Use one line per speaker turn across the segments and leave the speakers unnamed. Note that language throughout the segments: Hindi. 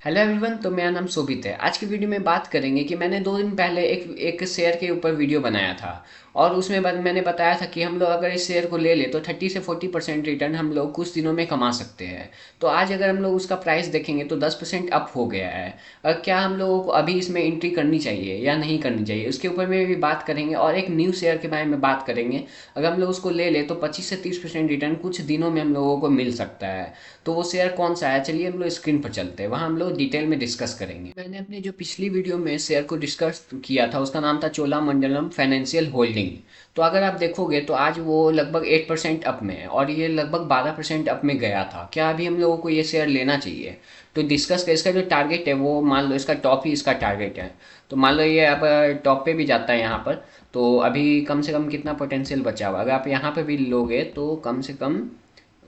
Hello everyone. तो मेरा नाम शोभित है। आज की वीडियो में बात करेंगे कि मैंने 2 दिन पहले एक शेयर के ऊपर वीडियो बनाया था और उसमें मैंने बताया था कि हम लोग अगर इस शेयर को ले ले तो 30 से 40% रिटर्न हम लोग कुछ दिनों में कमा सकते हैं। तो आज अगर हम लोग उसका प्राइस देखेंगे तो 10% अप हो गया है। और क्या हम लोगों को अभी इसमें एंट्री करनी चाहिए या नहीं करनी चाहिए उसके ऊपर में भी बात करेंगे और एक न्यू शेयर के बारे में बात करेंगे। अगर हम लोग उसको ले ले तो 25 से 30% रिटर्न कुछ दिनों में हम लोगों को मिल सकता है। तो वो शेयर कौन सा है, चलिए हम लोग स्क्रीन पर चलते हैं, वहाँ हम लोग डिटेल में डिस्कस करेंगे। मैंने अपनी जो पिछली वीडियो में शेयर को डिस्कस किया था उसका नाम था चोलामंडलम फाइनेंशियल होल्डिंग। तो अगर आप देखोगे तो आज वो लगभग 8% अप में है और ये लगभग 12% अप में गया था। क्या अभी हम लोगों को ये शेयर लेना चाहिए? तो डिस्कस कर, इसका जो टारगेट है वो मान लो इसका टॉप ही इसका टारगेट है। तो मान लो ये अब टॉप पे भी जाता है यहाँ पर। तो अभी कम से कम कितना पोटेंशियल बचा हुआ, अगर आप यहाँ पे भी लोगे तो कम से कम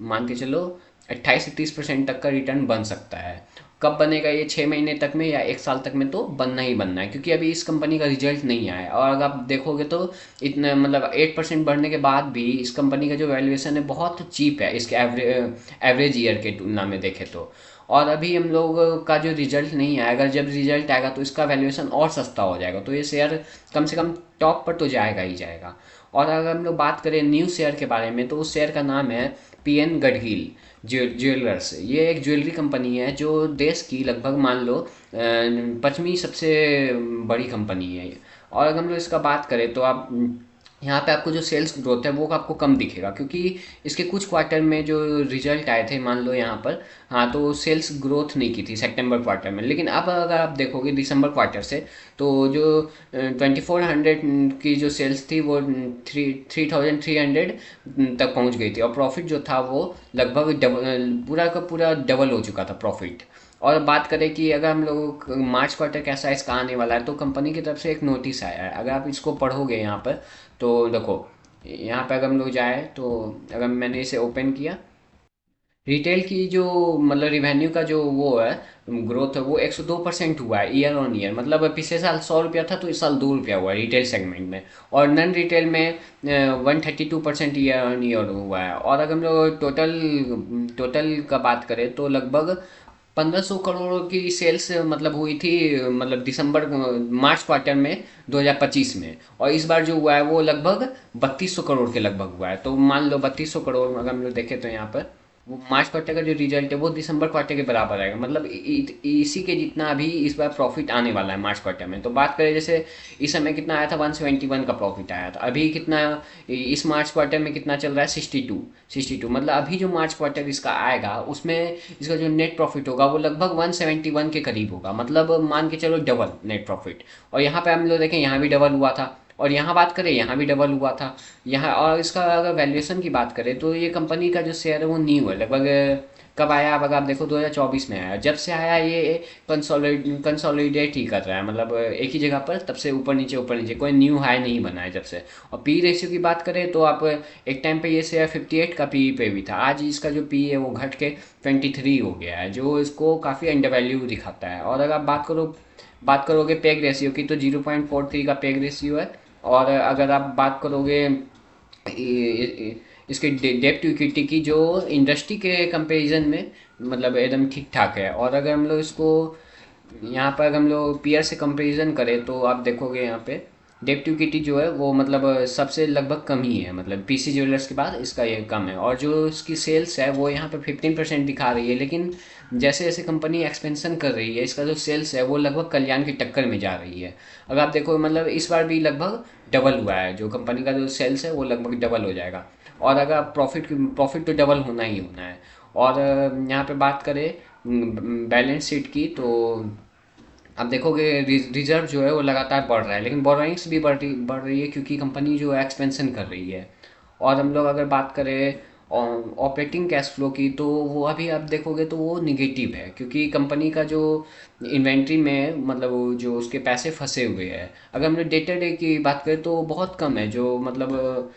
मान के चलो 28 से 30% तक का रिटर्न बन सकता है। कब बनेगा ये, 6 महीने तक में या 1 साल तक में? तो बनना ही बनना है क्योंकि अभी इस कंपनी का रिजल्ट नहीं आया है। और अगर आप देखोगे तो इतना मतलब 8% बढ़ने के बाद भी इस कंपनी का जो वैल्यूएशन है बहुत चीप है इसके एवरेज ईयर के तुलना में देखें तो। और अभी हम लोग का जो रिजल्ट नहीं आया, अगर जब रिजल्ट आएगा तो इसका वैल्यूएशन और सस्ता हो जाएगा, तो ये शेयर कम से कम टॉप पर तो जाएगा ही जाएगा। और अगर हम लोग बात करें न्यू शेयर के बारे में तो उस शेयर का नाम है पीएन गडहिल ज्वेलर्स। ये एक ज्वेलरी कंपनी है जो देश की लगभग मान लो 5वीं सबसे बड़ी कंपनी है। और अगर हम लोग इसका बात करें तो आप यहाँ पे आपको जो सेल्स ग्रोथ है वो आपको कम दिखेगा क्योंकि इसके कुछ क्वार्टर में जो रिजल्ट आए थे मान लो यहाँ पर, हाँ, तो सेल्स ग्रोथ नहीं की थी सितंबर क्वार्टर में। लेकिन अब अगर आप देखोगे दिसंबर क्वार्टर से तो जो 2400 की जो सेल्स थी वो 3300 तक पहुंच गई थी और प्रॉफिट जो था वो लगभग पूरा का पूरा डबल हो चुका था प्रॉफिट। और बात करें कि अगर हम लोग मार्च क्वार्टर कैसा इसका आने वाला है तो कंपनी की तरफ से एक नोटिस आया है, अगर आप इसको पढ़ोगे यहाँ पर तो देखो, यहाँ पे अगर हम लोग जाए तो अगर मैंने इसे ओपन किया, रिटेल की जो मतलब रिवेन्यू का जो वो है ग्रोथ है वो 102% हुआ है ईयर ऑन ईयर। मतलब पिछले साल 100 रुपया था तो इस साल 2 रुपया हुआ है रिटेल सेगमेंट में। और नॉन रिटेल में 132% ईयर ऑन ईयर हुआ है। और अगर हम लोग टोटल टोटल का बात करें तो लगभग 1500 करोड़ की सेल्स मतलब हुई थी, मतलब दिसंबर मार्च क्वार्टर में 2025 में। और इस बार जो हुआ है वो लगभग 3200 करोड़ के लगभग हुआ है। तो मान लो 3200 करोड़ अगर हम लोग देखें तो यहाँ पर वो मार्च क्वार्टर का जो रिजल्ट है वो दिसंबर क्वार्टर के बराबर आएगा। मतलब इसी के जितना अभी इस बार प्रॉफिट आने वाला है मार्च क्वार्टर में। तो बात करें जैसे इस समय कितना आया था, 171 का प्रॉफिट आया था। अभी कितना इस मार्च क्वार्टर में कितना चल रहा है, 62। मतलब अभी जो मार्च क्वार्टर इसका आएगा उसमें इसका जो नेट प्रॉफिट होगा वो लगभग 171 के करीब होगा। मतलब मान के चलो डबल नेट प्रॉफिट। और यहाँ पे हम लोग देखें यहाँ भी डबल हुआ था और यहाँ बात करें यहाँ भी डबल हुआ था यहाँ। और इसका अगर वैल्यूएशन की बात करें तो ये कंपनी का जो शेयर है वो न्यू है लगभग। कब आया, अब अगर आप देखो 2024 में आया। जब से आया ये कंसोलिडेट ही कर रहा है, मतलब एक ही जगह पर तब से ऊपर नीचे कोई न्यू हाई नहीं बना है जब से। और पी रेशियो की बात करें तो आप एक टाइम पे ये शेयर 58 का पी पे भी था, आज इसका जो पी है वो घट के 23 हो गया है जो इसको काफ़ी अंडर वैल्यू दिखाता है। और अगर आप बात करोगे पेग रेशियो की तो 0.43 का पेग रेशियो है। और अगर आप बात करोगे इसके डेप्ट टू इक्विटी की जो इंडस्ट्री के कंपैरिजन में मतलब एकदम ठीक ठाक है। और अगर हम लोग इसको यहाँ पर अगर हम लोग पीयर से कंपैरिजन करें तो आप देखोगे यहाँ पे डेप्ट टू इक्विटी जो है वो मतलब सबसे लगभग कम ही है, मतलब पीसी ज्वेलर्स के बाद इसका ये कम है। और जो इसकी सेल्स है वो यहाँ पे 15% दिखा रही है, लेकिन जैसे जैसे कंपनी एक्सपेंशन कर रही है इसका जो सेल्स है वो लगभग कल्याण की टक्कर में जा रही है। अगर आप देखो मतलब इस बार भी लगभग डबल हुआ है, जो कंपनी का जो सेल्स है वो लगभग डबल हो जाएगा। और अगर प्रॉफिट प्रॉफिट तो डबल होना ही होना है। और यहाँ पे बात करें बैलेंस शीट की तो आप देखोगे रिजर्व जो है वो लगातार बढ़ रहा है, लेकिन बोरोइंग्स भी बढ़ रही है क्योंकि कंपनी जो है एक्सपेंशन कर रही है। और हम लोग अगर बात करें ऑपरेटिंग कैश फ्लो की तो वो अभी आप देखोगे तो वो निगेटिव है क्योंकि कंपनी का जो इन्वेंट्री में मतलब वो जो उसके पैसे फंसे हुए हैं। अगर हम लोग डे टू डे की बात करें तो बहुत कम है, जो मतलब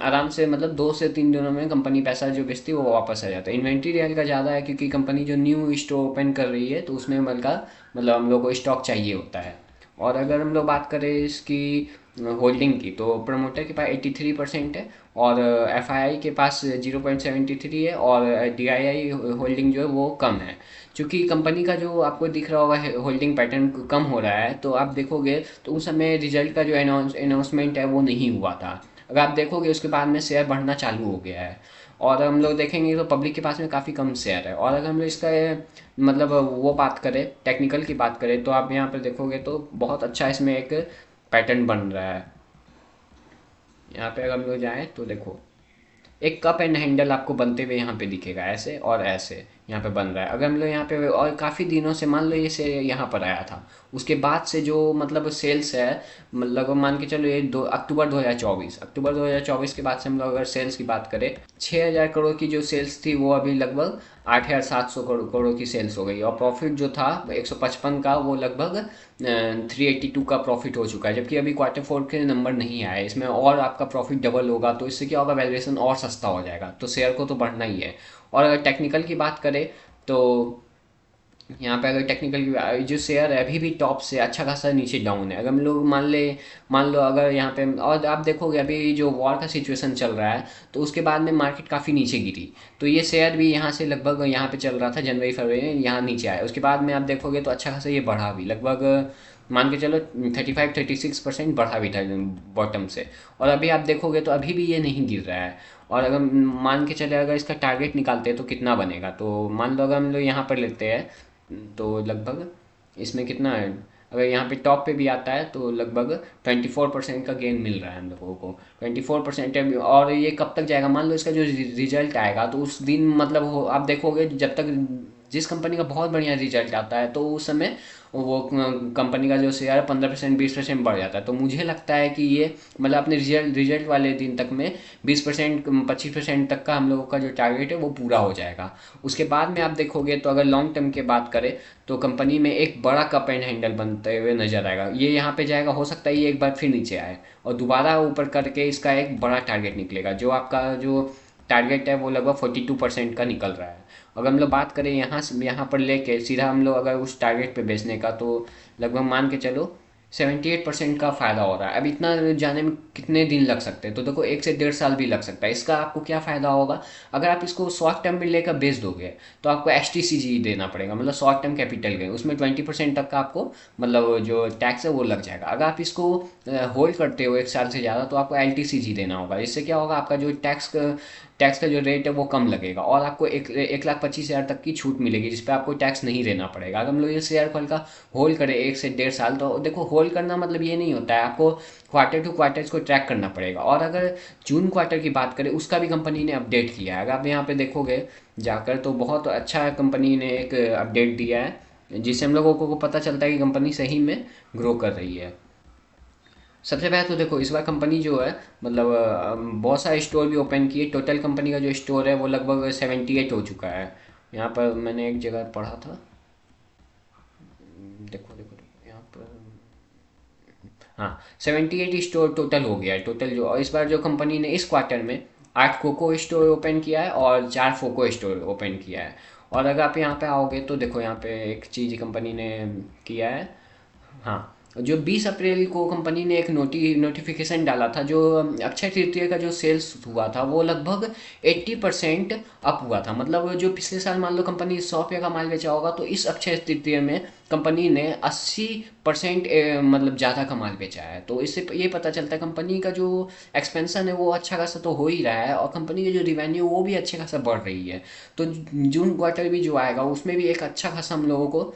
आराम से मतलब 2 से 3 दिनों में कंपनी पैसा जो बेचती है वो वापस आ जाता है। इन्वेंट्री रियल का ज़्यादा है क्योंकि कंपनी जो न्यू स्टोर ओपन कर रही है तो उसमें मतलब हम लोग को स्टॉक चाहिए होता है। और अगर हम लोग बात करें इसकी होल्डिंग की, तो प्रमोटर के पास 83% है, और एफआईआई के पास 0.73 है, और डीआईआई होल्डिंग जो है वो कम है। क्योंकि कंपनी का जो आपको दिख रहा होगा होल्डिंग पैटर्न कम हो रहा है, तो आप देखोगे तो उस समय रिजल्ट का जो अनाउंसमेंट है वो नहीं हुआ था। अगर आप देखोगे उसके बाद में शेयर बढ़ना चालू हो गया है। और हम लोग देखेंगे तो पब्लिक के पास में काफ़ी कम शेयर है। और अगर हम लोग इसका मतलब वो बात करें, टेक्निकल की बात करें, तो आप यहाँ पर देखोगे तो बहुत अच्छा इसमें एक पैटर्न बन रहा है। यहाँ पे अगर हम लोग जाएँ तो देखो, एक कप एंड हैंडल आपको बनते हुए यहाँ पे दिखेगा, ऐसे और ऐसे यहाँ पे बन रहा है। अगर हम लोग यहाँ पे, और काफ़ी दिनों से मान लो ये से यहाँ पर आया था, उसके बाद से जो मतलब सेल्स है, मतलब मान के चलो ये दो अक्टूबर 2024 के बाद से हम लोग अगर सेल्स की बात करें, 6,000 करोड़ की जो सेल्स थी वो अभी लगभग 8,700 करोड़ की सेल्स हो गई। और प्रॉफिट जो था 155 का, वो लगभग 382 का प्रॉफिट हो चुका है। जबकि अभी Q4 के नंबर नहीं आए, इसमें और आपका प्रॉफिट डबल होगा, तो इससे क्या होगा, वैल्यूएशन और सस्ता हो जाएगा, तो शेयर को तो बढ़ना ही है। और अगर टेक्निकल की बात करें तो यहाँ पे अगर टेक्निकल की जो शेयर है अभी भी टॉप से अच्छा खासा नीचे डाउन है। अगर हम लोग मान लो अगर यहाँ पे, और आप देखोगे अभी जो वॉर का सिचुएशन चल रहा है, तो उसके बाद में मार्केट काफ़ी नीचे गिरी, तो ये शेयर भी यहाँ से लगभग यहाँ पे चल रहा था जनवरी फरवरी में, यहाँ नीचे आया। उसके बाद में आप देखोगे तो अच्छा खासा ये बढ़ा भी, लगभग मान के चलो 35-36% बढ़ा भी था बॉटम से। और अभी आप देखोगे तो अभी भी ये नहीं गिर रहा है। और अगर मान के चले, अगर इसका टारगेट निकालते हैं तो कितना बनेगा, तो मान लो अगर हम लोग यहाँ पर लेते हैं, तो लगभग इसमें कितना है, अगर यहाँ पे टॉप पे भी आता है तो लगभग 24% का गेन मिल रहा है हम लोगों को। 24% है। और ये कब तक जाएगा, मान लो इसका जो रिजल्ट आएगा तो उस दिन मतलब हो, आप देखोगे जब तक जिस कंपनी का बहुत बढ़िया रिजल्ट आता है तो उस समय वो कंपनी का जो शेयर 15% 20% बढ़ जाता है। तो मुझे लगता है कि ये मतलब अपने रिजल्ट वाले दिन तक में 20% 25% तक का हम लोगों का जो टारगेट है वो पूरा हो जाएगा। उसके बाद में आप देखोगे तो अगर लॉन्ग टर्म की बात करें तो कंपनी में एक बड़ा कप एंड हैंडल बनते हुए नजर आएगा। ये यहाँ पे जाएगा, हो सकता है ये एक बार फिर नीचे आए और दोबारा ऊपर करके इसका एक बड़ा टारगेट निकलेगा। जो आपका जो टारगेट है वो लगभग 42% का निकल रहा है। अगर हम लोग बात करें यहाँ से, यहाँ पर लेके सीधा हम लोग अगर उस टारगेट पे बेचने का, तो लगभग मान के चलो 78% का फ़ायदा हो रहा है। अब इतना जाने में कितने दिन लग सकते हैं, तो देखो 1 से 1.5 साल भी लग सकता है। इसका आपको क्या फ़ायदा होगा, अगर आप इसको शॉर्ट टर्म में लेकर बेच दोगे तो आपको HTCG देना पड़ेगा, मतलब शॉर्ट टर्म कैपिटल गेन, उसमें 20% तक का आपको मतलब जो टैक्स है वो लग जाएगा। अगर आप इसको होल्ड करते हो 1 साल से ज़्यादा, तो आपको LTCG देना होगा। इससे क्या होगा, आपका जो टैक्स का जो रेट है वो कम लगेगा, और आपको 1,25,000 तक की छूट मिलेगी, जिस पे आपको टैक्स नहीं देना पड़ेगा। अगर हम लोग ये शेयर को हल्का होल्ड करें 1 से 1.5 साल, तो देखो होल्ड करना मतलब ये नहीं होता है, आपको क्वार्टर टू क्वार्टर इसको ट्रैक करना पड़ेगा। और अगर जून क्वार्टर की बात करें, उसका भी कंपनी ने अपडेट किया है। अगर आप यहाँ पे देखोगे जाकर तो बहुत अच्छा कंपनी ने एक अपडेट दिया है, जिससे हम लोगों को पता चलता है कि कंपनी सही में ग्रो कर रही है। सबसे पहले तो देखो इस बार कंपनी जो है मतलब बहुत सारे स्टोर भी ओपन किए। टोटल कंपनी का जो स्टोर है वो लगभग 78 हो चुका है। यहाँ पर मैंने एक जगह पढ़ा था, देखो देखो देखो यहाँ पर, हाँ 78 स्टोर टोटल हो गया है टोटल। जो और इस बार जो कंपनी ने इस क्वार्टर में 8 कोको स्टोर ओपन किया है और 4 फोको स्टोर ओपन किया है। और अगर आप यहाँ पे आओगे तो देखो यहाँ पे एक चीज़ कंपनी ने किया है। हाँ, जो 20 अप्रैल को कंपनी ने एक नोटिफिकेशन डाला था, जो अक्षय तृतीया का जो सेल्स हुआ था वो लगभग 80% अप हुआ था। मतलब जो पिछले साल मान लो कंपनी 100 रुपये का माल बेचा होगा, तो इस अक्षय तृतीया में कंपनी ने 80% मतलब ज़्यादा का माल बेचा है। तो इससे ये पता चलता है कंपनी का जो एक्सपेंशन है वो अच्छा खासा तो हो ही रहा है, और कंपनी की जो रिवेन्यू वो भी अच्छे खासा बढ़ रही है। तो जून क्वार्टर भी जो आएगा उसमें भी एक अच्छा खासा हम लोगों को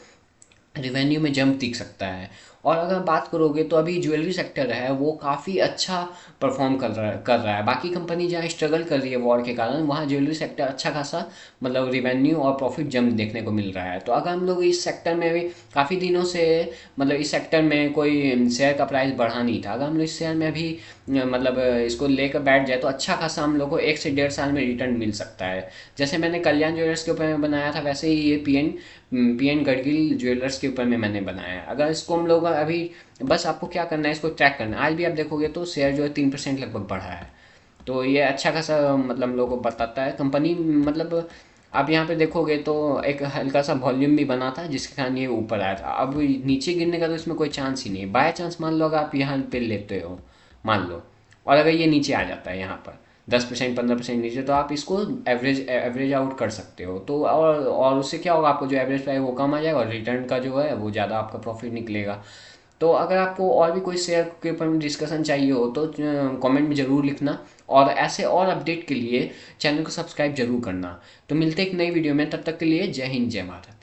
रिवेन्यू में जंप दिख सकता है। और अगर बात करोगे तो अभी ज्वेलरी सेक्टर है वो काफ़ी अच्छा परफॉर्म कर रहा है। बाकी कंपनी जहाँ स्ट्रगल कर रही है वॉर के कारण, वहाँ ज्वेलरी सेक्टर अच्छा खासा मतलब रिवेन्यू और प्रॉफिट जंप देखने को मिल रहा है। तो अगर हम लोग इस सेक्टर में भी काफ़ी दिनों से मतलब इस सेक्टर में कोई शेयर का प्राइस बढ़ा नहीं था, अगर हम लोग इस शेयर में अभी मतलब इसको लेकर बैठ जाए तो अच्छा खासा हम लोग को 1 से 1.5 साल में रिटर्न मिल सकता है। जैसे मैंने कल्याण ज्वेलर्स के ऊपर में बनाया था, वैसे ही ये पीएन गडगिल ज्वेलर्स के ऊपर में मैंने बनाया है। अगर इसको हम लोग अभी बस आपको क्या करना है, इसको ट्रैक करना है। आज भी आप देखोगे तो शेयर जो है 3% लगभग बढ़ा है। तो ये अच्छा खासा मतलब हम लोगों को बताता है कंपनी मतलब आप यहाँ पे देखोगे तो एक हल्का सा वॉल्यूम भी बना था जिसके कारण ये ऊपर आया था। अब नीचे गिरने का तो इसमें कोई चांस ही नहीं। बाय चांस मान लो अगर आप यहाँ पे लेते हो, मान लो, और अगर ये नीचे आ जाता है यहाँ पर 10% 15% नीचे, तो आप इसको एवरेज आउट कर सकते हो। तो और उससे क्या होगा, आपको जो एवरेज प्राइस वो कम आ जाएगा और रिटर्न का जो है वो ज़्यादा आपका प्रॉफिट निकलेगा। तो अगर आपको और भी कोई शेयर के ऊपर डिस्कशन चाहिए हो तो कमेंट में ज़रूर लिखना। और ऐसे और अपडेट के लिए चैनल को सब्सक्राइब जरूर करना। तो मिलते हैं एक नई वीडियो में, तब तक के लिए जय हिंद जय भारत।